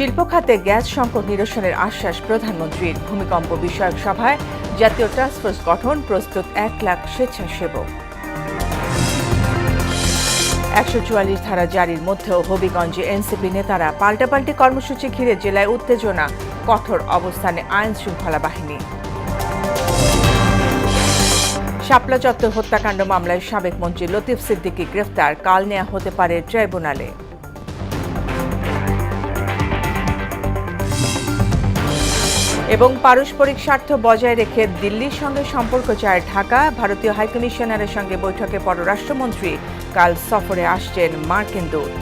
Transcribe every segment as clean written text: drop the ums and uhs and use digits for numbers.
শিল্প খাতে গ্যাস সংকট নিরসনের আশ্বাস প্রধানমন্ত্রীর। ভূমিকম্প বিষয়ক সভায় জাতীয় টাস্কফোর্স গঠন, প্রস্তুত 1 লাখ স্বেচ্ছাসেবক। 144 ধারা জারির মধ্যেও হবিগঞ্জে এনসিপি নেতারা পাল্টাপাল্টি কর্মসূচি ঘিরে জেলায় উত্তেজনা, কঠোর অবস্থানে আইন শৃঙ্খলা বাহিনী। শাপলা চত্বর হত্যাকাণ্ড মামলায় সাবেক মন্ত্রী লতিফ সিদ্দিকী গ্রেফতার, কাল নেওয়া হতে পারে ট্রাইব্যুনালে। এবং পারস্পরিক স্বার্থ বজায় রেখে দিল্লির সঙ্গে সম্পর্ক চায় ঢাকা। ভারতীয় হাইকমিশনারের সঙ্গে বৈঠকে পররাষ্ট্রমন্ত্রী, কাল সফরে আসছেন মার্কিন দূত।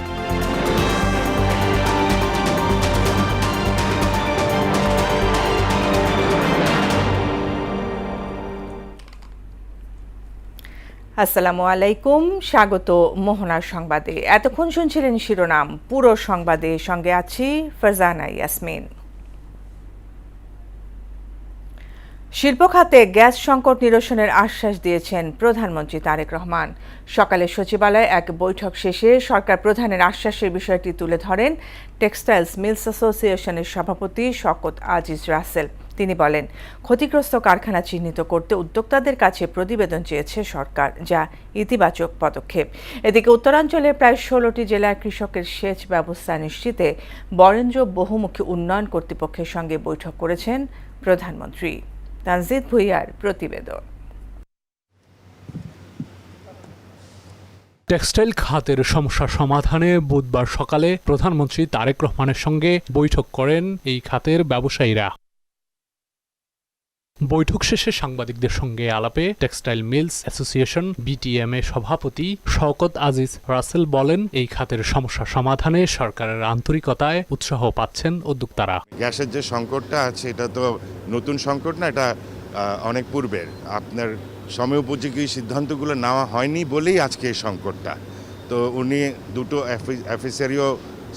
আসসালামু আলাইকুম, স্বাগত মোহনার সংবাদে। এতক্ষণ শুনছিলেন শিরোনাম, পুরো সংবাদে সঙ্গে আছি ফারজানা ইয়াসমিন। শিল্প খাতে গ্যাস সংকট নিরসনের আশ্বাস দিয়েছেন প্রধানমন্ত্রী তারেক রহমান। সকালে সচিবালয়ে এক বৈঠক শেষে সরকার প্রধানের আশ্বাসের বিষয়টি তুলে ধরেন টেক্সটাইলস মিলস অ্যাসোসিয়েশনের সভাপতি শওকত আজিজ রাসেল। তিনি বলেন, ক্ষতিগ্রস্ত কারখানা চিহ্নিত করতে উদ্যোক্তাদের কাছে প্রতিবেদন চেয়েছে সরকার, যা ইতিবাচক পদক্ষেপ। এদিকে উত্তরাঞ্চলের প্রায় 16টি জেলার কৃষকের সেচ ব্যবস্থা নিশ্চিতে বরেন্দ্র বহুমুখী উন্নয়ন কর্তৃপক্ষের সঙ্গে বৈঠক করেছেন প্রধানমন্ত্রী। তানজিদ ভুইয়ার প্রতিবেদন। টেক্সটাইল খাতের সমস্যা সমাধানে বুধবার সকালে প্রধানমন্ত্রী তারেক রহমানের সঙ্গে বৈঠক করেন এই খাতের ব্যবসায়ীরা। বৈঠক শেষে সাংবাদিকদের সঙ্গে আলাপে টেক্সটাইল মিলস অ্যাসোসিয়েশন বিটিএম এর সভাপতি শওকত আজিজ রাসেল বলেন, এই খাতের সমস্যা সমাধানে সরকারের আন্তরিকতায় উৎসাহ পাচ্ছেন উদ্যোক্তারা। গ্যাসের যে সংকটটা আছে, এটা তো নতুন সংকট না, এটা অনেক পূর্বের। আপনার সময় উপযোগী সিদ্ধান্তগুলো নেওয়া হয়নি বলেই আজকে এই সংকটটা। তো উনি দুটো অফিসারিও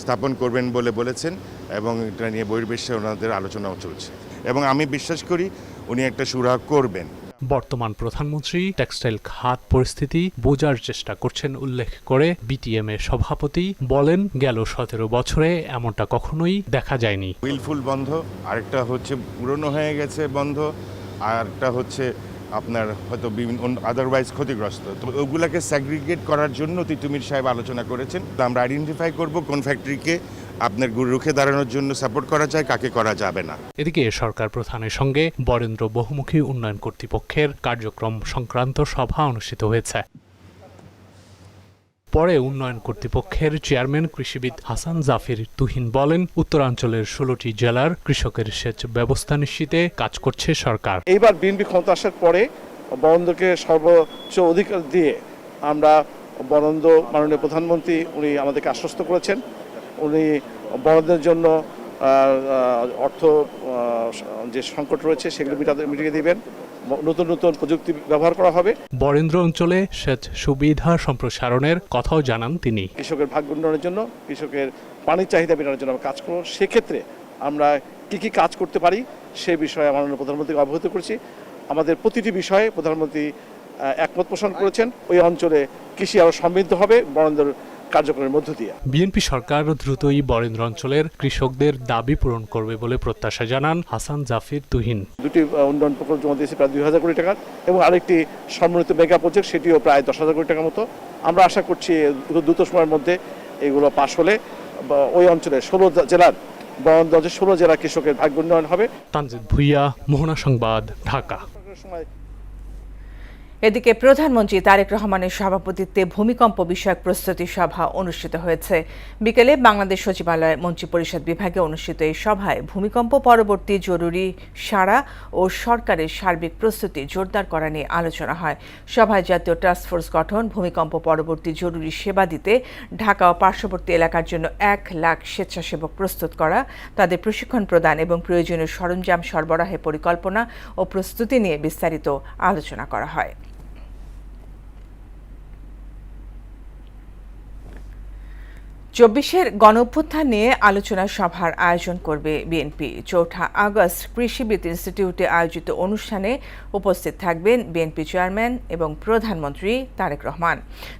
স্থাপন করবেন বলে বলেছেন এবং এটা নিয়ে বহির্বিশ্বে ওনাদের আলোচনাও চলছে এবং আমি বিশ্বাস করি উনি একটা সুরাহা করবেন। বর্তমান প্রধানমন্ত্রী টেক্সটাইল খাত পরিস্থিতি বোঝার চেষ্টা করছেন উল্লেখ করে বিটিএম এর সভাপতি বলেন, গেল 17 বছরে এমনটা কখনোই দেখা যায়নি। উইলফুল বন্ধ, আরেকটা হচ্ছে পুরনো হয়ে গেছে বন্ধ, আরেকটা হচ্ছে আপনার হয়তো বিভিন্ন আদারওয়াইজ ক্ষতিগ্রস্ত। তো ওগুলাকে স্যাগ্রিগেট করার জন্য তিতুমির সাহেব আলোচনা করেছেন। আমরা আইডেন্টিফাই করব কোন ফ্যাক্টরিকে আপনার রুখে দাঁড়ানোর জন্য সাপোর্ট করা যায়, কাকে করা যাবে না। এদিকে সরকার প্রধানের সঙ্গে বরেন্দ্র বহুমুখী উন্নয়ন কর্তৃপক্ষের কার্যক্রম সংক্রান্ত সভা অনুষ্ঠিত হয়েছে। পরে উন্নয়ন কর্তৃপক্ষের চেয়ারম্যান কৃষিবিদ হাসান জাফির তুহিন বলেন, উত্তরাঞ্চলের 16টি জেলার কৃষকের সেচ ব্যবস্থা নিশ্চিতে কাজ করছে সরকার। এইবার বিএনপি ক্ষমতা আসার পরে বরেন্দ্রকে সর্বোচ্চ অধিকার দিয়ে আমরা বরেন্দ্র মাননীয় প্রধানমন্ত্রী উনি আমাদেরকে আশ্বস্ত করেছেন, উনি বরেন্দ্রের জন্য অর্থ যে সংকট রয়েছে সেগুলো মিটিয়ে দিবেন, নতুন নতুন প্রযুক্তি ব্যবহার করা হবে। বরেন্দ্র অঞ্চলে সেচ সুবিধা সম্প্রসারণের কথাও জানান তিনি। কৃষকের ভাগ্য উন্নয়নের জন্য, কৃষকের পানির চাহিদা মেটানোর জন্য আমরা কাজ করব। সেক্ষেত্রে আমরা কি কাজ করতে পারি সে বিষয়ে মাননীয় প্রধানমন্ত্রীকে অবহিত করেছি। আমাদের প্রতিটি বিষয়ে প্রধানমন্ত্রী একমত পোষণ করেছেন। ওই অঞ্চলে কৃষি আরো সমৃদ্ধ হবে বরেন্দ্র কার্যক্রমের মধ্য দিয়ে। বিএনপি সরকার দ্রুতই বরেন্দ্র অঞ্চলের কৃষকদের দাবি পূরণ করবে বলে প্রত্যাশা জানান হাসান জাফির তুহিন। দুটি উন্নয়ন প্রকল্প জমা দিয়েছে প্রায় 2000 কোটি টাকা এবং আরেকটি সম্মিলিত মেগা প্রজেক্ট, সেটিও প্রায় 10,000 কোটি টাকার মতো। আমরা আশা করছি দ্রুত সময়ের মধ্যে এগুলো পাশ হলে ওই অঞ্চলে 16 জেলার বরেন্দ্র 16 জেলা কৃষকের ভাগ্য উন্নয়ন হবে। তানজিদ ভুইয়া, মোহনা সংবাদ, ঢাকা। এদিকে প্রধানমন্ত্রী তারেক রহমানের সভাপতিত্বে ভূমিকম্প বিষয়ক প্রস্তুতি সভা অনুষ্ঠিত হয়েছে। বিকেলে বাংলাদেশ সচিবালয় মন্ত্রিপরিষদ বিভাগে অনুষ্ঠিত এই সভায় ভূমিকম্প পরবর্তী জরুরি সাড়া ও সরকারের সার্বিক প্রস্তুতি জোরদার করা নিয়ে আলোচনা হয়। সভায় জাতীয় টাস্কফোর্স গঠন, ভূমিকম্প পরবর্তী জরুরি সেবা দিতে ঢাকা ও পার্শ্ববর্তী এলাকার জন্য 1 লাখ স্বেচ্ছাসেবক প্রস্তুত করা, তাদের প্রশিক্ষণ প্রদান এবং প্রয়োজনীয় সরঞ্জাম সরবরাহের পরিকল্পনা ও প্রস্তুতি নিয়ে বিস্তারিত আলোচনা করা হয়। চব্বিশের গণঅভ্যুত্থান নিয়ে আলোচনা সভার আয়োজন করবে বিএনপি। 4 আগস্ট কৃষিবিদ ইনস্টিটিউটে আয়োজিত অনুষ্ঠানে উপস্থিত থাকবেন বিএনপি চেয়ারম্যান এবং প্রধানমন্ত্রী তারেক রহমান।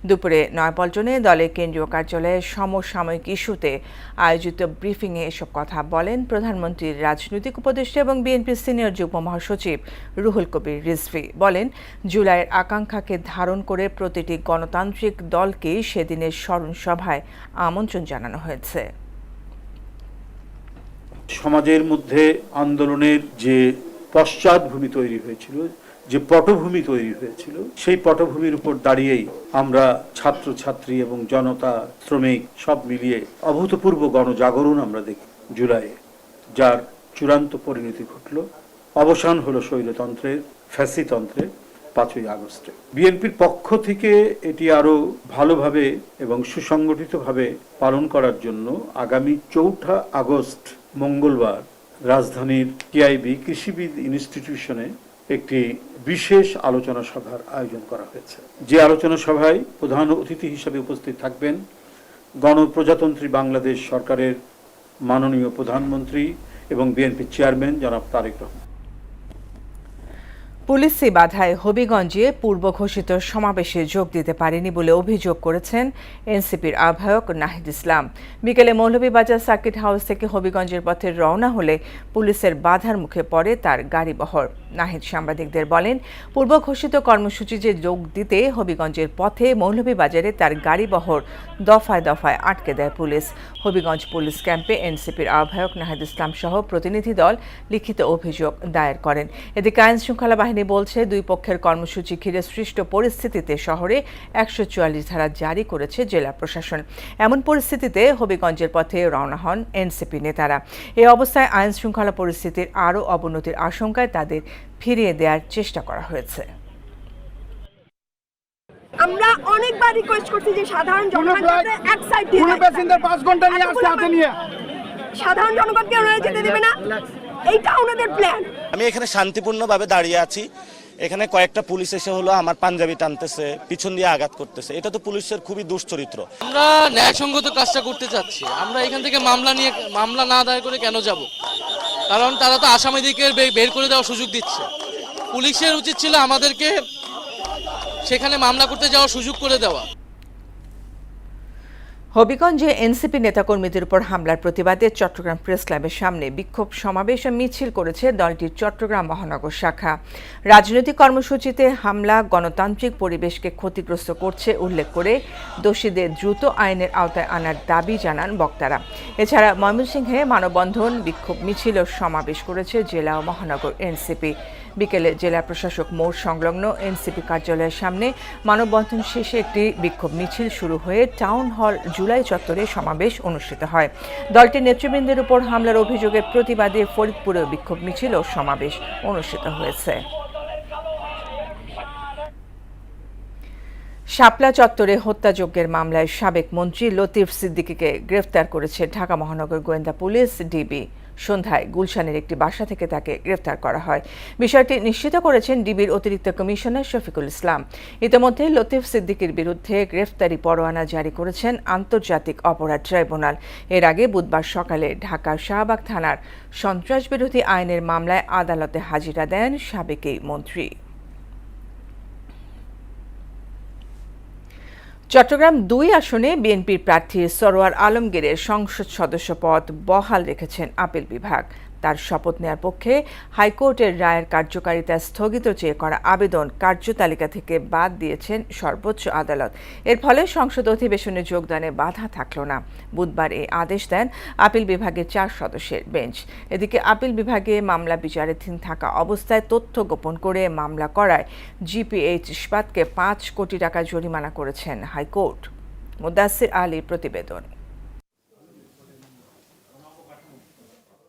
দুপুরে নয়াপল্টনে দলের কেন্দ্রীয় কার্যালয়ে সমসাময়িক ইস্যুতে আয়োজিত ব্রিফিংয়ে এসব কথা বলেন প্রধানমন্ত্রীর রাজনৈতিক উপদেষ্টা এবং বিএনপির সিনিয়র যুগ্ম মহাসচিব রুহুল কবির রিজভী। বলেন, জুলাইয়ের আকাঙ্ক্ষাকে ধারণ করে প্রতিটি গণতান্ত্রিক দলকেই সেদিনের স্মরণ সভায় আমন্ত্রণ জানানো হয়েছে। সমাজের মধ্যে আন্দোলনের যে পশ্চাৎভূমি তৈরি হয়েছিল, যে পটভূমি তৈরি হয়েছিল, সেই পটভূমির উপর দাঁড়িয়েই আমরা ছাত্রছাত্রী এবং জনতা, শ্রমিক সব মিলিয়ে অভূতপূর্ব গণজাগরণ আমরা দেখি জুলাইয়ে, যার চূড়ান্ত পরিণতি ঘটল। অবসান হলো স্বৈরতন্ত্রের, ফ্যাসিতন্ত্রের 5ই আগস্টে। বিএনপির পক্ষ থেকে এটি আরো ভালোভাবে এবং সুসংগঠিতভাবে পালন করার জন্য আগামী 4 আগস্ট মঙ্গলবার রাজধানীর টিআইবি কৃষিবিদ ইনস্টিটিউশনে একটি বিশেষ আলোচনা সভার আয়োজন করা হয়েছে। যে আলোচনা সভায় প্রধান অতিথি হিসেবে উপস্থিত থাকবেন গণপ্রজাতন্ত্রী বাংলাদেশ সরকারের মাননীয় প্রধানমন্ত্রী এবং বিএনপি চেয়ারম্যান জনাব তারেক রহমান। পুলিশি বাধায় হবিগঞ্জে পূর্ব ঘোষিত সমাবেশে যোগ দিতে পারেনি বলে অভিযোগ করেছেন এনসিপির আহ্বায়ক নাহিদ ইসলাম। বিকেলে মৌলভীবাজার সার্কিট হাউস থেকে হবিগঞ্জের পথে রওনা হলে পুলিশের বাধার মুখে পড়ে তার গাড়িবহর। নাহিদ সাংবাদিকদের বলেন, পূর্ব ঘোষিত কর্মসূচিতে যোগ দিতে হবিগঞ্জের পথে মৌলভীবাজারে তার গাড়িবহর দফায় দফায় আটকে দেয় পুলিশ। হবিগঞ্জ পুলিশ ক্যাম্পে এনসিপির আহ্বায়ক নাহিদ ইসলাম সহ প্রতিনিধি দল লিখিত অভিযোগ দায়ের করেন। এদিকে আইন শৃঙ্খলা বাহিনী বলছে, দুই পক্ষের কর্মসূচি ঘিরে সৃষ্ট পরিস্থিতিতে শহরে 144 ধারা জারি করেছে জেলা প্রশাসন। এমন পরিস্থিতিতে হবিগঞ্জের পথে রওনা হন এনসিপি নেতারা। এই অবস্থায় আইন শৃঙ্খলা পরিস্থিতির আরও অবনতির আশঙ্কায় তাদের ফিরিয়ে দেওয়ার চেষ্টা করা হয়েছে। আমরা অনেকবার রিকোয়েস্ট করছি যে সাধারণ জনগণকে এক সাইড দিয়ে প্যাসেঞ্জার 5 ঘন্টা নিয়ে আসছে হাতে নিয়ে, সাধারণ জনগণকে ওনারা যেতে দেবে না, এইটা ওনাদের প্ল্যান। আমি এখানে শান্তিপূর্ণভাবে দাঁড়িয়ে আছি, এখানে কয়েকটা পুলিশ এসে হলো আমার পাঞ্জাবি টানতেছে, পিছন দিয়ে আঘাত করতেছে। এটা তো পুলিশের খুবই দুশ্চরিত্র। আমরা ন্যায়সঙ্গত কাজটা করতে চাচ্ছি। আমরা এখান থেকে মামলা না দায়ের করে কেন যাব? কারণ তারা তো আসামিদেরকে বের করে দেওয়ার সুযোগ দিচ্ছে। পুলিশের উচিত ছিল আমাদেরকে সেখানে মামলা করতে যাওয়ার সুযোগ করে দেওয়া। হবিগঞ্জে এনসিপি নেতাকর্মীদের উপর হামলার প্রতিবাদে চট্টগ্রাম প্রেস ক্লাবের সামনে বিক্ষোভ সমাবেশ ও মিছিল করেছে দলটির চট্টগ্রাম মহানগর শাখা। রাজনৈতিক কর্মসূচিতে হামলা গণতান্ত্রিক পরিবেশকে ক্ষতিগ্রস্ত করছে উল্লেখ করে দোষীদের দ্রুত আইনের আওতায় আনার দাবি জানান বক্তারা। এছাড়া ময়মনসিংহে মানববন্ধন, বিক্ষোভ মিছিল ও সমাবেশ করেছে জেলা ও মহানগর এনসিপি। বিকেলে জেলা প্রশাসক মোড় সংলগ্ন এনসিপি কার্যালয়ের সামনে মানববন্ধন শেষে একটি বিক্ষোভ মিছিল শুরু হয়ে টাউন হল জুলাই চত্বরে সমাবেশ অনুষ্ঠিত হয়। দলটির নেতৃবৃন্দের উপর হামলার অভিযোগের প্রতিবাদে ফরিদপুরে বিক্ষোভ মিছিল ও সমাবেশ অনুষ্ঠিত হয়েছে। শাপলা চত্বরে হত্যাযজ্ঞের মামলায় সাবেক মন্ত্রী লতিফ সিদ্দিকীকে গ্রেফতার করেছে ঢাকা মহানগর গোয়েন্দা পুলিশ ডিবি। সন্ধ্যায় গুলশানের একটি বাসা থেকে তাকে গ্রেফতার করা হয়। বিষয়টি নিশ্চিত করেছেন ডিবির অতিরিক্ত কমিশনার শফিকুল ইসলাম। ইতিমধ্যে লতিফ সিদ্দিকীর বিরুদ্ধে গ্রেফতারি পরোয়ানা জারি করেছেন আন্তর্জাতিক অপরাধ ট্রাইব্যুনাল। এর আগে বুধবার সকালে ঢাকার শাহবাগ থানার সন্ত্রাসবিরোধী আইনের মামলায় আদালতে হাজিরা দেন সাবেক এই মন্ত্রী। চট্টগ্রাম 2 আসনে বিএনপির প্রার্থী সরোয়ার আলমগীরের সংসদ সদস্য পদ বহাল রেখেছেন আপিল বিভাগ। তার শপথ নেয়ার পক্ষে হাইকোর্টের রায়ের কার্যকারিতা স্থগিত চেয়ে করা আবেদন কার্যতালিকা থেকে বাদ দিয়েছেন সর্বোচ্চ আদালত। এর ফলে সংসদ অধিবেশনে যোগদানে বাধা থাকল না। বুধবার এই আদেশ দেন আপিল বিভাগের 4 সদস্যের বেঞ্চ। এদিকে আপিল বিভাগে মামলা বিচারাধীন থাকা অবস্থায় তথ্য গোপন করে মামলা করায় জিপিএইচ ইস্পাতকে 5 কোটি টাকা জরিমানা করেছেন হাইকোর্ট। মুদাসসির আলীর প্রতিবেদন।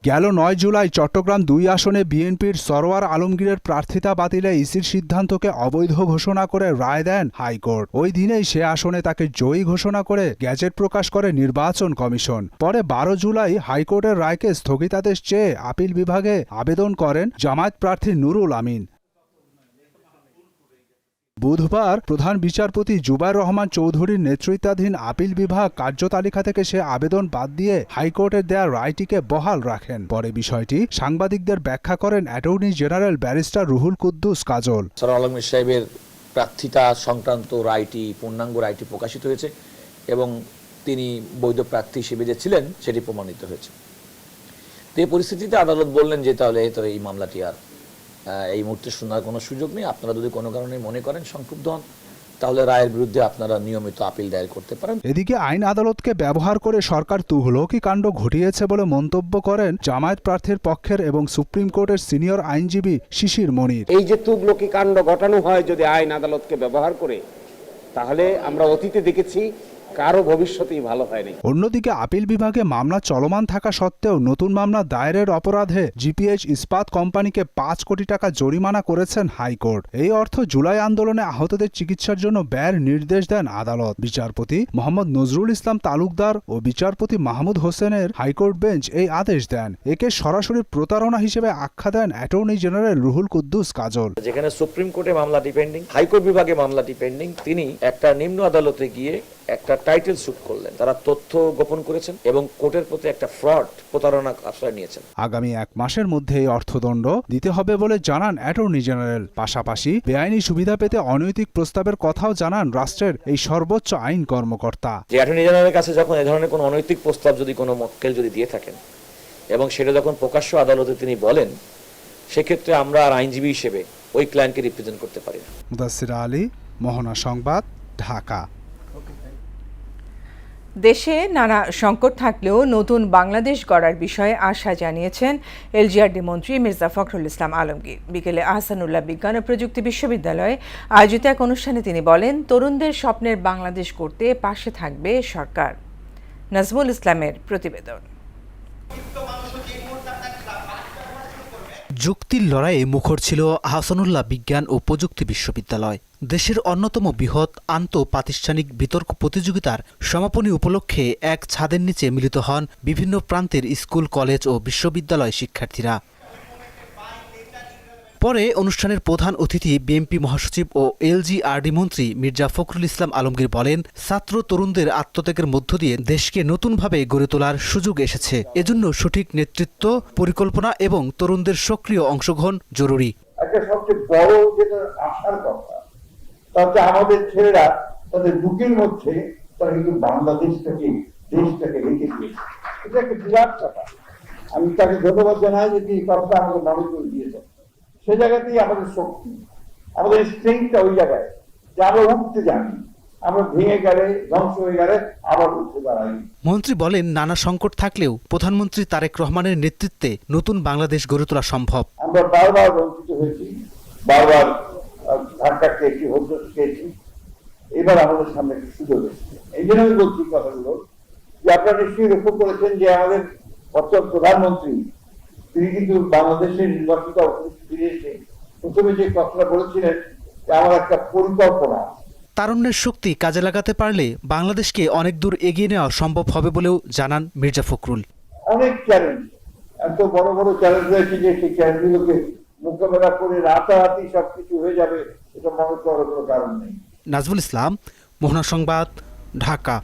গেল 9 জুলাই চট্টগ্রাম 2 আসনে বিএনপির সরোয়ার আলমগীরের প্রার্থিতা বাতিলে ইসির সিদ্ধান্তকে অবৈধ ঘোষণা করে রায় দেন হাইকোর্ট। ওই দিনেই সে আসনে তাকে জয়ী ঘোষণা করে গ্যাজেট প্রকাশ করে নির্বাচন কমিশন। পরে 12 জুলাই হাইকোর্টের রায়কে স্থগিতাদেশ চেয়ে আপিল বিভাগে আবেদন করেন জামায়াত প্রার্থী নুরুল আমিন। বুধবার প্রধান বিচারপতি জুবায়ের রহমান চৌধুরীর নেতৃত্বাধীন আপিল বিভাগ কার্যতালিকা থেকে সে আবেদন বাদ দিয়ে হাইকোর্টের দেয়া রায়টিকে বহাল রাখেন। পরে বিষয়টি সাংবাদিকদের ব্যাখ্যা করেন attorney general barrister Ruhul Quddus Kajal. Sarwar Alam সাহেবের প্রার্থিতা সংক্রান্ত রায়টি, পূর্ণাঙ্গ রায়টি প্রকাশিত হয়েছে এবং তিনি বৈধ প্রার্থী হিসেবে যে ছিলেন সেটি প্রমাণিত হয়েছে। তো এই পরিস্থিতিতে আদালত বললেন যে তাহলে তো এই মামলাটি আর এই মুহূর্তে শোনার কোনো সুযোগ নেই, আপনারা যদি কোনো কারণে মনে করেন সংক্ষুব্ধ হন তাহলে রায়ের বিরুদ্ধে আপনারা নিয়মিত আপিল দায়ের করতে পারেন। এদিকে আইন আদালতকে ব্যবহার করে সরকার তুঘলকি কাণ্ড ঘটিয়েছে বলে মন্তব্য করেন জামায়াত প্রার্থীর পক্ষের এবং সুপ্রিম কোর্টের সিনিয়র আইনজীবী শিশির মনির। এই যে তুঘলকি কাণ্ড ঘটানো হয় যদি আইন আদালতকে ব্যবহার করে, তাহলে আমরা অতীতে দেখেছি কারো ভবিষ্যতেই ভালো হয়নি। অন্যদিকে আপিল বিভাগে মামলা চলমান থাকা সত্ত্বেও নতুন মামলা দায়েরের অপরাধে জিপিএইচ ইস্পাত কোম্পানিকে 5 কোটি টাকা জরিমানা করেছেন হাইকোর্ট। এই অর্থ জুলাই আন্দোলনে আহতদের চিকিৎসার জন্য ব্যয়ের নির্দেশ দেন আদালত। বিচারপতি মোহাম্মদ নজরুল ইসলাম তালুকদার ও বিচারপতি মাহমুদ হোসেনের হাইকোর্ট বেঞ্চ এই আদেশ দেন। একে সরাসরি প্রতারণা হিসেবে আখ্যা দেন অ্যাটর্নি জেনারেল রুহুল কুদ্দুস কাজল। যেখানে সুপ্রিম কোর্টে মামলাটি পেন্ডিং, হাইকোর্ট বিভাগে মামলাটি পেন্ডিং, তিনি একটা নিম্ন আদালতে গিয়ে একটা টাইটেল স্যুট করলেন। তারা তথ্য গোপন করেছেন এবং কোর্টের প্রতি একটা ফ্রড, প্রতারণা আশ্রয় নিয়েছেন। আগামী 1 মাসের মধ্যে এই অর্থদণ্ড দিতে হবে বলে জানান অ্যাটর্নি জেনারেল। পাশাপাশি বেআইনি সুবিধা পেতে অনৈতিক প্রস্তাবের কথাও জানান রাষ্ট্রের এই সর্বোচ্চ আইন কর্মকর্তা। যে অ্যাটর্নি জেনারেলের কাছে যখন এই ধরনের কোনো অনৈতিক প্রস্তাব যদি কোনো মক্কেল যদি দিয়ে থাকেন এবং সেটা যখন প্রকাশ্য আদালতে তিনি বলেন, সেক্ষেত্রে আমরা আর আইনজীবী হিসেবে ওই ক্লায়েন্টকে রিপ্রেজেন্ট করতে পারি না। মুদাসসির আলী, মোহনা সংবাদ, ঢাকা। দেশে নানা সংকট থাকলেও নতুন বাংলাদেশ গড়ার বিষয়ে আশা জানিয়েছেন এলজিআরডি মন্ত্রী মির্জা ফখরুল ইসলাম আলমগীর। বিকেলে আহসানুল্লাহ বিজ্ঞান ও প্রযুক্তি বিশ্ববিদ্যালয়ে আয়োজিত এক অনুষ্ঠানে তিনি বলেন, তরুণদের স্বপ্নের বাংলাদেশ গড়তে পাশে থাকবে সরকার। নাজমুল ইসলামের প্রতিবেদন। যুক্তির লড়াইয়ে মুখর ছিল আহসানুল্লাহ বিজ্ঞান ও প্রযুক্তি বিশ্ববিদ্যালয়। দেশের অন্যতম বৃহৎ আন্তঃপ্রাতিষ্ঠানিক বিতর্ক প্রতিযোগিতার সমাপনী উপলক্ষে এক ছাদের নিচে মিলিত হন বিভিন্ন প্রান্তের স্কুল, কলেজ ও বিশ্ববিদ্যালয় শিক্ষার্থীরা। পরে অনুষ্ঠানের প্রধান অতিথি বিএনপি মহাসচিব ও এলজিআরডি মন্ত্রী মির্জা ফখরুল ইসলাম আলমগীর বলেন, ছাত্র তরুণদের আত্মত্যাগের মধ্য দিয়ে দেশকে নতুনভাবে গড়ে তোলার সুযোগ এসেছে। এজন্য সঠিক নেতৃত্ব, পরিকল্পনা এবং তরুণদের সক্রিয় অংশগ্রহণ জরুরি। একটা সবচেয়ে বড় যেটা আশার কথা, তাতে আমাদের ছেলেরা তাদের বুকের মধ্যে তারা কিন্তু বাংলাদেশটাকে, দেশটাকে রেখে দিয়েছে। এটা একটা বিরাট কথা। আমি তাকে ধন্যবাদ জানাই যে এই কথাটা আমাকে মনে করে দিয়েছেন। সে জায়গাতেই আমাদের শক্তি, আমাদের স্ট্রেংথটা ওই জায়গায় যে আমরা উঠতে জানি, আমরা ভেঙে গেলে, ধ্বংস হয়ে গেলে আবার উঠতে দাঁড়াই। মন্ত্রী বলেন, নানা সংকট থাকলেও প্রধানমন্ত্রী তারেক রহমানের নেতৃত্বে নতুন বাংলাদেশ গড়ে তোলা সম্ভব। আমরা বারবার বঞ্চিত হয়েছি, বারবার ধাক্কা খেয়েছি, হোঁচট খেয়েছি। এবার আমাদের সামনে একটা সুযোগ এসেছে। এই জন্য আমি বলছি কথাগুলো যে আপনারা নিশ্চয়ই লক্ষ্য করেছেন যে আমাদের বর্তমান প্রধানমন্ত্রী তিনি কিন্তু বাংলাদেশের নির্বাচিত ফিরে এসে প্রথমে যে কথাটা বলেছিলেন যে আমার একটা পরিকল্পনা। তারুণ্যের শক্তি কাজে লাগাতে পারলে বাংলাদেশকে অনেক দূর এগিয়ে নেওয়া সম্ভব হবে বলেও জানান মির্জা ফখরুল। অনেক চ্যালেঞ্জ, এত বড় বড় চ্যালেঞ্জ রয়েছে যে সেই চ্যালেঞ্জগুলোকে মোকাবেলা করে রাতারাতি সবকিছু হয়ে যাবে এটা মনে করার কোনো কারণ নেই। নাজমুল ইসলাম, মোহনা সংবাদ, ঢাকা।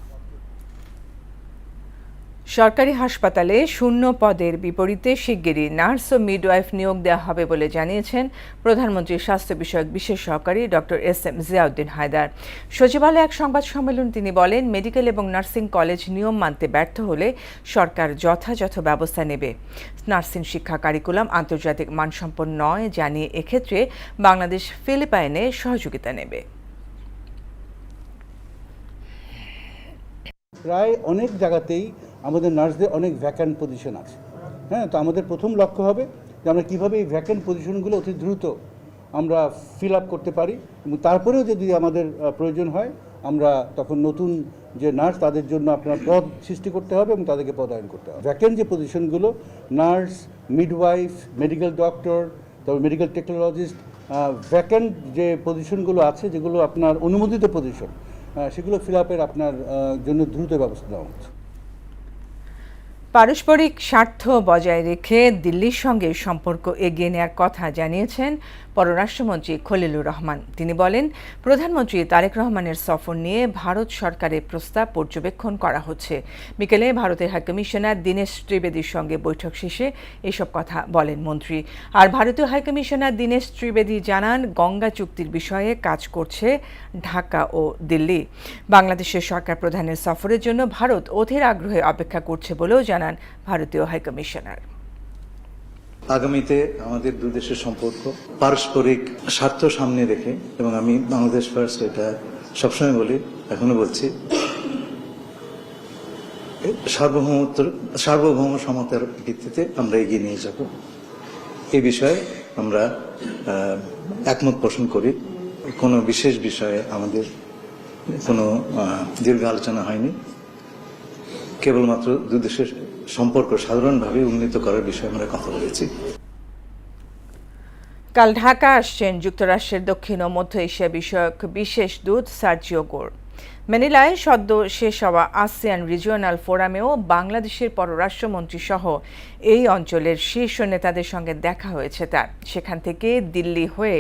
সরকারি হাসপাতালে শূন্য পদের বিপরীতে শিগগিরই নার্স ও মিডওয়াইফ নিয়োগ দেওয়া হবে বলে জানিয়েছেন প্রধানমন্ত্রীর স্বাস্থ্য বিষয়ক বিশেষ সহকারী ডক্টর এস.এম. জিয়াউদ্দিন হায়দার। সচিবালয়ে এক সংবাদ সম্মেলনে তিনি বলেন, মেডিকেল এবং নার্সিং কলেজ নিয়ম মানতে ব্যর্থ হলে সরকার যথাযথ ব্যবস্থা নেবে। নার্সিং শিক্ষা কারিকুলাম আন্তর্জাতিক মানসম্পন্ন নয় জানিয়ে এক্ষেত্রে বাংলাদেশ ফিলিপাইনে সহযোগিতা নেবে। প্রায় অনেক জায়গাতেই আমাদের নার্সদের অনেক ভ্যাকান্ট পজিশন আছে। হ্যাঁ, তো আমাদের প্রথম লক্ষ্য হবে যে আমরা কীভাবে এই ভ্যাকান্ট পজিশনগুলো অতি দ্রুত আমরা ফিল আপ করতে পারি এবং তারপরেও যদি আমাদের প্রয়োজন হয় আমরা তখন নতুন যে নার্স তাদের জন্য আপনার পদ সৃষ্টি করতে হবে এবং তাদেরকে পদায়ন করতে হবে। ভ্যাকান্ট যে পজিশনগুলো নার্স, মিডওয়াইফ, মেডিকেল ডক্টর, তারপর মেডিকেল টেকনোলজিস্ট, ভ্যাকান্ট যে পজিশনগুলো আছে যেগুলো আপনার অনুমোদিত পজিশন, সেগুলো ফিল আপের আপনার জন্য দ্রুত ব্যবস্থা নেওয়া হচ্ছে। পারস্পরিক স্বার্থ বজায় রেখে দিল্লির সঙ্গে সম্পর্ক এগিয়ে নেওয়ার কথা জানিয়েছেন পররাষ্ট্রমন্ত্রী খলিলুর রহমান। তিনি বলেন, প্রধানমন্ত্রী তারেক রহমানের সফর নিয়ে ভারত সরকারের প্রস্তাব পর্যবেক্ষণ করা হচ্ছে। বিকেলে ভারতের হাইকমিশনার দীনেশ ত্রিবেদীর সঙ্গে বৈঠক শেষে এসব কথা বলেন মন্ত্রী। আর ভারতীয় হাইকমিশনার দীনেশ ত্রিবেদী জানান, গঙ্গা চুক্তির বিষয়ে কাজ করছে ঢাকা ও দিল্লি। বাংলাদেশের সরকার প্রধানের সফরের জন্য ভারত অধীর আগ্রহে অপেক্ষা করছে বলেও জানান ভারতীয় হাইকমিশনার। আগামীতে আমাদের দুই দেশের সম্পর্ক পারস্পরিক স্বার্থ সামনে রেখে, এবং আমি বাংলাদেশ ফার্স্ট এটা সবসময় বলি, এখনো বলছি, সার্বভৌম সমতার ভিত্তিতে আমরা এগিয়ে নিয়ে যাব। এই বিষয়ে আমরা একমত পোষণ করি। কোনো বিশেষ বিষয়ে আমাদের কোনো দীর্ঘ আলোচনা হয়নি। কেবলমাত্র দুই দেশের সম্পর্ক সাধারণভাবে উন্নীত করার বিষয়ে আমরা কথা বলেছি। কাল ঢাকা আসছেন যুক্তরাষ্ট্রের দক্ষিণ ও মধ্য এশিয়া বিষয়ক বিশেষ দূত সার্জিও গোর। ম্যানিলায় সদ্য শেষ হওয়া আসিয়ান রিজিওনাল ফোরামেও বাংলাদেশের পররাষ্ট্রমন্ত্রী সহ এই অঞ্চলের শীর্ষ নেতাদের সঙ্গে দেখা হয়েছে তার। সেখান থেকে দিল্লি হয়ে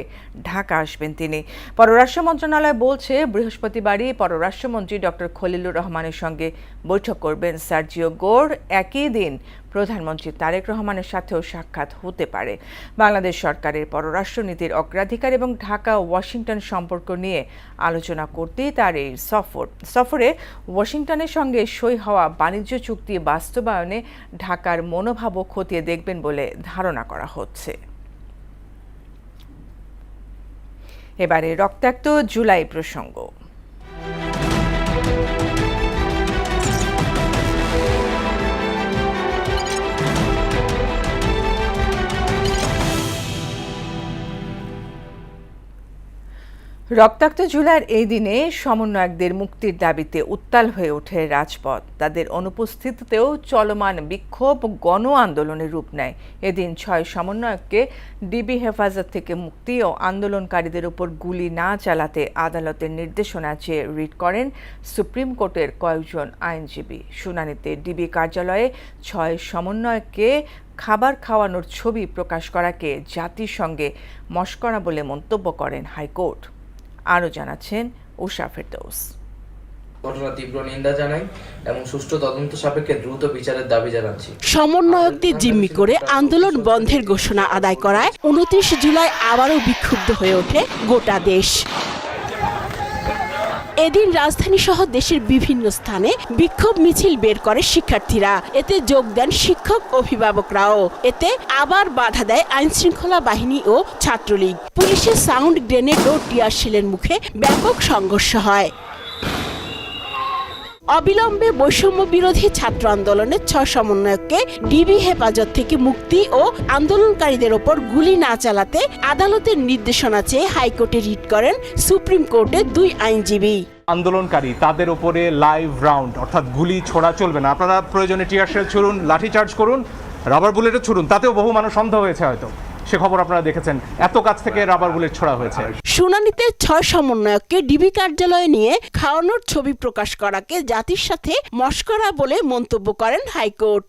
ঢাকা আসবেন তিনি। পররাষ্ট্র মন্ত্রণালয় বলছে, বৃহস্পতিবারই পররাষ্ট্রমন্ত্রী ডক্টর খলিলুর রহমানের সঙ্গে বৈঠক করবেন সার্জিও গোর। একই দিন প্রধানমন্ত্রী তারেক রহমানের সাথেও সাক্ষাৎ হতে পারে। বাংলাদেশ সরকারের পররাষ্ট্রনীতির অগ্রাধিকার এবং ঢাকা ও ওয়াশিংটন সম্পর্ক নিয়ে আলোচনা করতেই তার এই সফরে ওয়াশিংটনের সঙ্গে সই হওয়া বাণিজ্য চুক্তি বাস্তবায়নে ঢাকার মনোভাবও খতিয়ে দেখবেন বলে ধারণা করা হচ্ছে। এবারে রক্তাক্ত জুলাই প্রসঙ্গ। রক্তাক্ত জুলাইয়ের এই দিনে সমন্বয়কদের মুক্তির দাবিতে উত্তাল হয়ে ওঠে রাজপথ। তাদের অনুপস্থিতিতেও চলমান বিক্ষোভ গণ আন্দোলনের রূপ নেয়। এদিন 6 সমন্বয়ককে ডিবি হেফাজত থেকে মুক্তি ও আন্দোলনকারীদের উপর গুলি না চালাতে আদালতের নির্দেশনা চেয়ে রিট করেন সুপ্রিম কোর্টের কয়েকজন আইনজীবী। শুনানিতে ডিবি কার্যালয়ে 6 সমন্বয়ককে খাবার খাওয়ানোর ছবি প্রকাশ করাকে জাতিসংঘে মশকরা বলে মন্তব্য করেন হাইকোর্ট। আরও জানাচ্ছেন উষা ফেরদৌস। ঘটনার তীব্র নিন্দা জানাই এবং সুষ্ঠু তদন্ত সাপেক্ষে দ্রুত বিচারের দাবি জানাচ্ছি। সমন্বয়কদের জিম্মি করে আন্দোলন বন্ধের ঘোষণা আদায় করায় 29 জুলাই আবারও বিক্ষুব্ধ হয়ে ওঠে গোটা দেশ। এদিন রাজধানী সহ দেশের বিভিন্ন স্থানে বিক্ষোভ মিছিল বের করে শিক্ষার্থীরা। এতে যোগ দেন শিক্ষক অভিভাবকরাও। এতে আবার বাধা দেয় আইনশৃঙ্খলা বাহিনী ও ছাত্রলীগ। পুলিশের সাউন্ড গ্রেনেড ও টিয়ার শেলের মুখে ব্যাপক সংঘর্ষ হয়। অবিলম্বে বৈষম্য বিরোধী ছাত্র আন্দোলনের 6 সমন্বয়ককে ডিবি হেফাজত থেকে মুক্তি ও আন্দোলনকারীদের ওপর গুলি না চালাতে আদালতের নির্দেশনা চেয়ে হাইকোর্টে রিট করেন সুপ্রিম কোর্টের 2 আইনজীবী। আন্দোলনকারী তাদের উপরে লাইভ রাউন্ড অর্থাৎ গুলি ছোড়া চলবে না। আপনারা প্রয়োজনে টিয়ার শেল ছুড়ুন, লাঠিচার্জ করুন, রাবার বুলেটও ছুড়ুন, তাতেও বহু মানুষ অন্ধ হয়েছে, হয়তো সে খবর আপনারা দেখেছেন। এত কাছ থেকে রাবার বুলেট ছোড়া হয়েছে। শুনানিতে 6 সমন্বয়ককে ডিবি কার্যালয়ে নিয়ে খাওয়ানোর ছবি প্রকাশ করাকে জাতির সাথে মশকরা বলে মন্তব্য করেন হাইকোর্ট।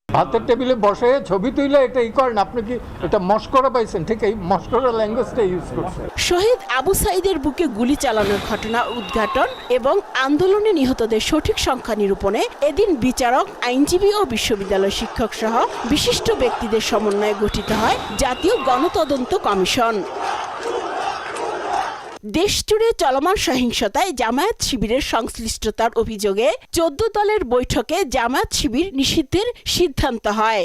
ভাতের টেবিলে বসে ছবি তুইলে এটা করেন, আপনি কি এটা মশকরা পাইছেন? ঠিক এই মশকরা ল্যাঙ্গুয়েজটা ইউজ করছে। শহীদ আবু সাইদের বুকে গুলি চালানোর ঘটনা উদ্ঘাটন এবং আন্দোলনে নিহতদের সঠিক সংখ্যা নিরূপণে এদিন বিচারক, আইনজীবী ও বিশ্ববিদ্যালয় শিক্ষক সহ বিশিষ্ট ব্যক্তিদের সমন্বয়ে গঠিত হয় জাতীয় গণতদন্ত কমিশন। দেশজুড়ে চলমান সহিংসতায় জামায়াত শিবিরের সংশ্লিষ্টতার অভিযোগে 14 দলের বৈঠকে জামায়াত শিবির নিষিদ্ধের সিদ্ধান্ত হয়।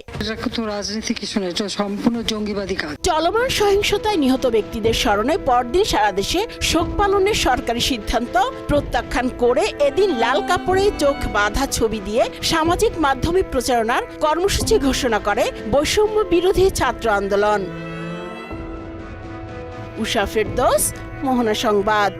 রাজনীতি কিছু নয়, এটা সম্পূর্ণ জঙ্গিবাদী কাজ। চলমান সহিংসতায় নিহত ব্যক্তিদের স্মরণে পরদিন সারা দেশে শোক পালনের সরকারি সিদ্ধান্ত প্রত্যাখ্যান করে এদিন লাল কাপড়ে চোখ বাঁধা ছবি দিয়ে সামাজিক মাধ্যমে প্রচারণার কর্মসূচি ঘোষণা করে বৈষম্য বিরোধী ছাত্র আন্দোলন। উষা ফেরদৌস, মোহনা সংবাদ।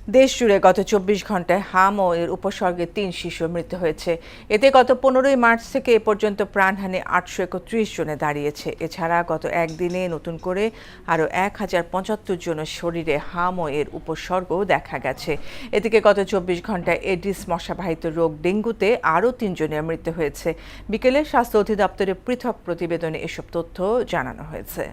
দেশ জুড়ে গত 24 ঘন্টায় হাম ও এর উপসর্গে 3 শিশুর মৃত্যু হয়েছে। এতে গত 15 মার্চ থেকে এ পর্যন্ত প্রাণহানি 831 জনে দাঁড়িয়েছে। এছাড়া গত একদিনে নতুন করে আরও 1075 জনের শরীরে হাম ও এর উপসর্গও দেখা গেছে। এদিকে গত 24 ঘন্টায় এডিস মশাবাহিত রোগ ডেঙ্গুতে আরও 3 জনের মৃত্যু হয়েছে। বিকেলে স্বাস্থ্য অধিদপ্তরের পৃথক প্রতিবেদনে এসব তথ্য জানানো হয়েছে।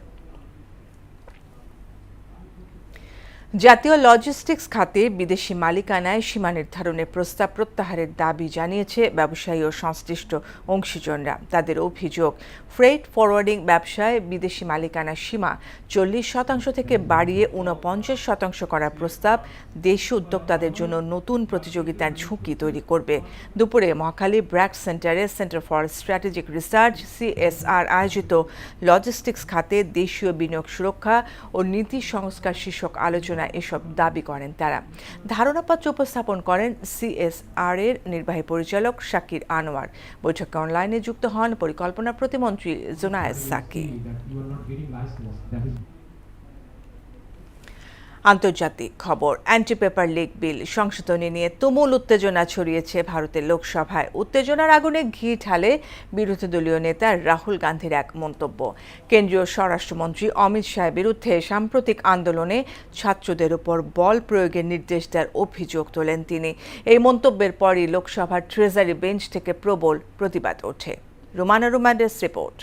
জাতীয় লজিস্টিক্স খাতে বিদেশি মালিকানায় সীমা নির্ধারণের প্রস্তাব প্রত্যাহারের দাবি জানিয়েছে ব্যবসায়ী ও সংশ্লিষ্ট অংশীজনরা। তাদের অভিযোগ, ফ্রেট ফরওয়ার্ডিং ব্যবসায় বিদেশি মালিকানার সীমা 40% থেকে বাড়িয়ে 49% করার প্রস্তাব দেশীয় উদ্যোক্তাদের জন্য নতুন প্রতিযোগিতার ঝুঁকি তৈরি করবে। দুপুরে মহাখালী ব্র্যাক সেন্টারে centre for strategic research CSR আয়োজিত লজিস্টিক্স খাতে দেশীয় বিনিয়োগ সুরক্ষা ও নীতি সংস্কার শীর্ষক আলোচনা এসব দাবি করেন তারা। ধারণাপত্র উপস্থাপন করেন CSR এর নির্বাহী পরিচালক শাকির আনোয়ার। বৈঠকে অনলাইনে যুক্ত হন পরিকল্পনা প্রতিমন্ত্রী জোনায়েদ সাকি। আন্তর্জাতিক খবর, অ্যান্টি পেপার লিক বিল সংশোধনী নিয়ে তুমুল উত্তেজনা ছড়িয়েছে ভারতের লোকসভায়। উত্তেজনার আগুনে ঘি ঢালে বিরোধী দলীয় নেতা রাহুল গান্ধীর এক মন্তব্য। কেন্দ্রীয় স্বরাষ্ট্রমন্ত্রী অমিত শাহের বিরুদ্ধে সাম্প্রতিক আন্দোলনে ছাত্রদের উপর বল প্রয়োগের নির্দেশ দেওয়ার অভিযোগ তোলেন তিনি। এই মন্তব্যের পরই লোকসভার ট্রেজারি বেঞ্চ থেকে প্রবল প্রতিবাদ ওঠে। রুমানা রুমান্ডের রিপোর্ট।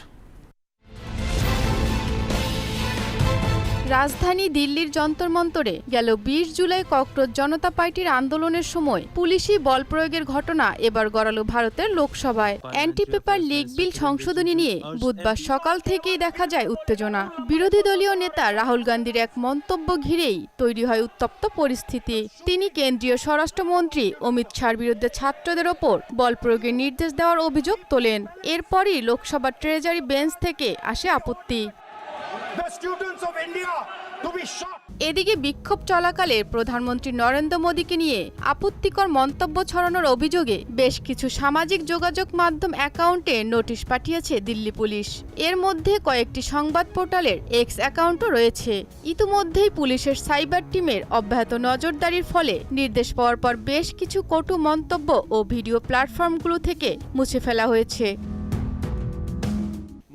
রাজধানী দিল্লির যন্তর মন্তরে গেল 20 জুলাই ককরোচ জনতা পার্টির আন্দোলনের সময় পুলিশি বল প্রয়োগের ঘটনা এবার গড়ালো ভারতের লোকসভায়। অ্যান্টি পেপার লিক বিল সংশোধনী নিয়ে বুধবার সকাল থেকেই দেখা যায় উত্তেজনা। বিরোধী দলীয় নেতা রাহুল গান্ধীর এক মন্তব্য ঘিরেই তৈরি হয় উত্তপ্ত পরিস্থিতি। তিনি কেন্দ্রীয় স্বরাষ্ট্রমন্ত্রী অমিত শাহর বিরুদ্ধে ছাত্রদের ওপর বল প্রয়োগের নির্দেশ দেওয়ার অভিযোগ তোলেন। এরপরই লোকসভার ট্রেজারি বেঞ্চ থেকে আসে আপত্তি। এদিকে বিক্ষোভ চলাকালে প্রধানমন্ত্রী নরেন্দ্র মোদীকে নিয়ে আপত্তিকর মন্তব্য ছড়ানোর অভিযোগে বেশ কিছু সামাজিক যোগাযোগ মাধ্যম অ্যাকাউন্টে নোটিশ পাঠিয়েছে দিল্লি পুলিশ। এর মধ্যে কয়েকটি সংবাদ পোর্টালের এক্স অ্যাকাউন্টও রয়েছে। ইতিমধ্যেই পুলিশের সাইবার টিমের অব্যাহত নজরদারির ফলে নির্দেশ পাওয়ার পর বেশ কিছু কটু মন্তব্য ও ভিডিও প্ল্যাটফর্মগুলো থেকে মুছে ফেলা হয়েছে।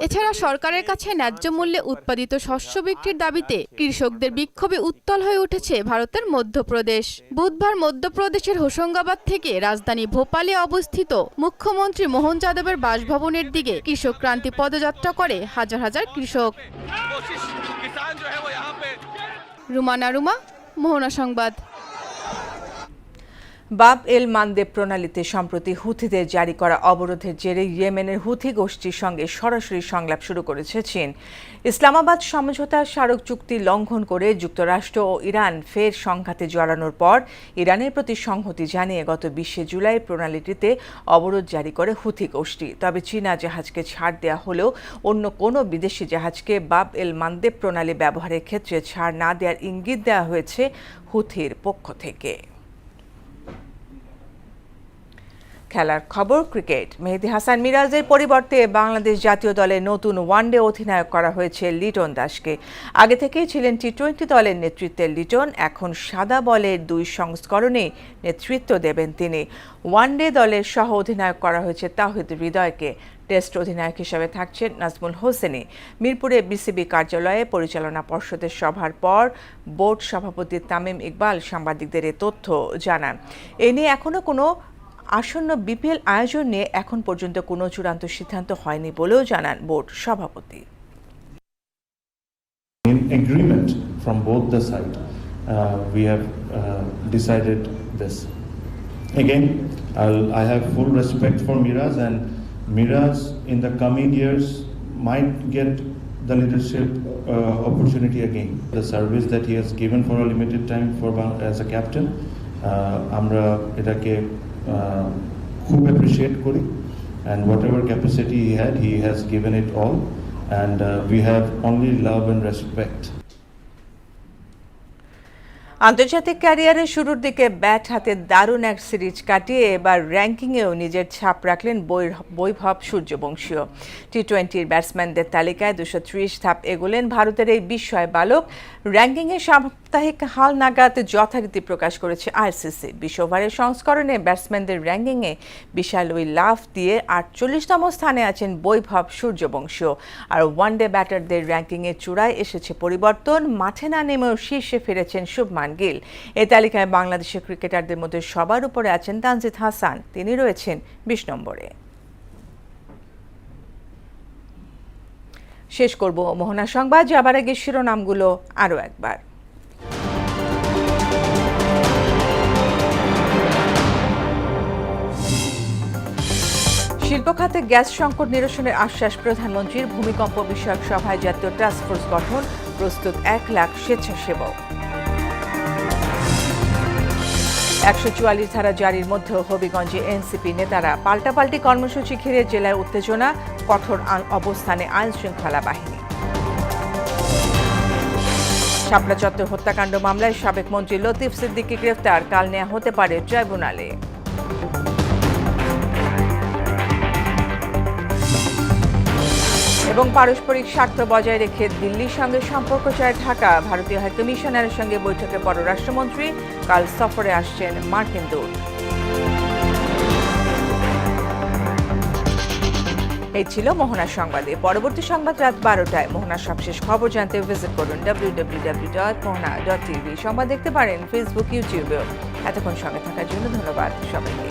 এছাড়া সরকারের কাছে ন্যায্য মূল্যে উৎপাদিত শস্য বিক্রির দাবিতে কৃষকদের বিক্ষোভে উত্তাল হয়ে উঠেছে ভারতের মধ্যপ্রদেশ। বুধবার মধ্যপ্রদেশের হোশঙ্গাবাদ থেকে রাজধানী ভোপালে অবস্থিত মুখ্যমন্ত্রী মোহন যাদবের বাসভবনের দিকে কৃষক ক্রান্তি পদযাত্রা করে হাজার হাজার কৃষক। রুমানা রুমা, মোহনা সংবাদ। বাব এল মানদেব প্রণালীতে সম্প্রতি হুথিদের জারি করা অবরোধের জেরে ইয়েমেনের হুথি গোষ্ঠীর সঙ্গে সরাসরি সংলাপ শুরু করেছে চীন। ইসলামাবাদ সমঝোতা স্মারক চুক্তি লঙ্ঘন করে যুক্তরাষ্ট্র ও ইরান ফের সংঘাতে জড়ানোর পর ইরানের প্রতি সংহতি জানিয়ে গত 20 জুলাই প্রণালীটিতে অবরোধ জারি করে হুথি গোষ্ঠী। তবে চীনা জাহাজকে ছাড় দেওয়া হলেও অন্য কোনো বিদেশি জাহাজকে বাব এল মানদেব প্রণালী ব্যবহারের ক্ষেত্রে ছাড় না দেওয়ার ইঙ্গিত দেওয়া হয়েছে হুথির পক্ষ থেকে। খেলার খবর, ক্রিকেট। মেহেদী হাসান মিরাজের পরিবর্তে বাংলাদেশ জাতীয় দলের নতুন ওয়ানডে অধিনায়ক করা হয়েছে লিটন দাসকে। আগে থেকেই ছিলেন টি-20 দলের নেতৃত্বের লিটন, এখন সাদা বলের 2 সংস্করণে নেতৃত্ব দেবেন তিনি। ওয়ানডে দলের সহ অধিনায়ক করা হয়েছে তাওহিদ হৃদয়কে। টেস্ট অধিনায়ক হিসেবে থাকছেন নাজমুল হোসেনি। মিরপুরে বিসিবি কার্যালয়ে পরিচালনা পর্ষদের সভার পর বোর্ড সভাপতি তামিম ইকবাল সাংবাদিকদের এ তথ্য জানান। এ নিয়ে এখনো কোনো আসন্ন বিপিএল আয়োজন নিয়ে এখন পর্যন্ত কোনো চূড়ান্ত সিদ্ধান্ত হয়নি বলেও জানান বোর্ড সভাপতি। In agreement from both the side, we have decided this. Again, I have full respect for Miraz, and Miraz in the coming years might get the leadership opportunity again. The service that he has given for a limited time as a captain, আমরা এটাকে খুব appreciate করি, and whatever capacity he has given it all, and we have only love and respect. আন্তর্জাতিক ক্যারিয়ারের শুরুর দিকে bat হাতে দারুণ এক সিরিজ কাটিয়ে এবার র্যাঙ্কিংয়েও নিজের ছাপ রাখলেন বৈভব সূর্যবংশীয়। টি-20 ব্যাটসম্যানদের তালিকায় 230 ধাপ এগোলেন ভারতের এই বিস্ময় বালক। র্যাঙ্কিংয়ে সাপ্তাহিক হালনাগাদ যথারীতি প্রকাশ করেছে আইসিসি। 20 ওভারের সংস্করণে ব্যাটসম্যানদের র্যাঙ্কিংয়ে বিশাল ওই লাফ দিয়ে 48তম স্থানে আছেন বৈভব সূর্যবংশী। আর ওয়ানডে ব্যাটারদের র্যাঙ্কিংয়ে চূড়ায় এসেছে পরিবর্তন, মাঠে না নেমেও শীর্ষে ফিরেছেন শুভমান গিল। এই তালিকায় বাংলাদেশের ক্রিকেটারদের মধ্যে সবার উপরে আছেন তানজিদ হাসান, তিনি রয়েছেন 20 নম্বরে। শেষ করব মোহনা সংবাদ, যাবার আগে শিরোনামগুলো আরও একবার। শিল্প খাতে গ্যাস সংকট নিরসনের আশ্বাস প্রধানমন্ত্রীর। ভূমিকম্প বিষয়ক সভায় জাতীয় টাস্কফোর্স গঠন, প্রস্তুত 1 লাখ স্বেচ্ছাসেবক। 144 ধারা জারির মধ্যেও হবিগঞ্জে এনসিপি নেতারা পাল্টাপাল্টি কর্মসূচি ঘিরে জেলায় উত্তেজনা, কঠোর অবস্থানে আইন শৃঙ্খলা বাহিনী। শাপলা চত্বর হত্যাকাণ্ড মামলায় সাবেক মন্ত্রী লতিফ সিদ্দিকী গ্রেফতার, কাল নেওয়া হতে পারে ট্রাইব্যুনালে। এবং পারস্পরিক স্বার্থ বজায় রেখে দিল্লির সঙ্গে সম্পর্ক চায় ঢাকা, ভারতীয় হাইকমিশনারের সঙ্গে বৈঠকে পররাষ্ট্রমন্ত্রী, কাল সফরে আসছেন মার্কিন দূত। এই ছিল মোহনা সংবাদে। পরবর্তী সংবাদ রাত 12টায়। মোহনার সবশেষ খবর জানতে ভিজিট করুন www.mohana.tv। সংবাদ দেখতে পারেন ফেসবুক, ইউটিউবেও। এতক্ষণ সঙ্গে থাকার জন্য ধন্যবাদ সবাইকে।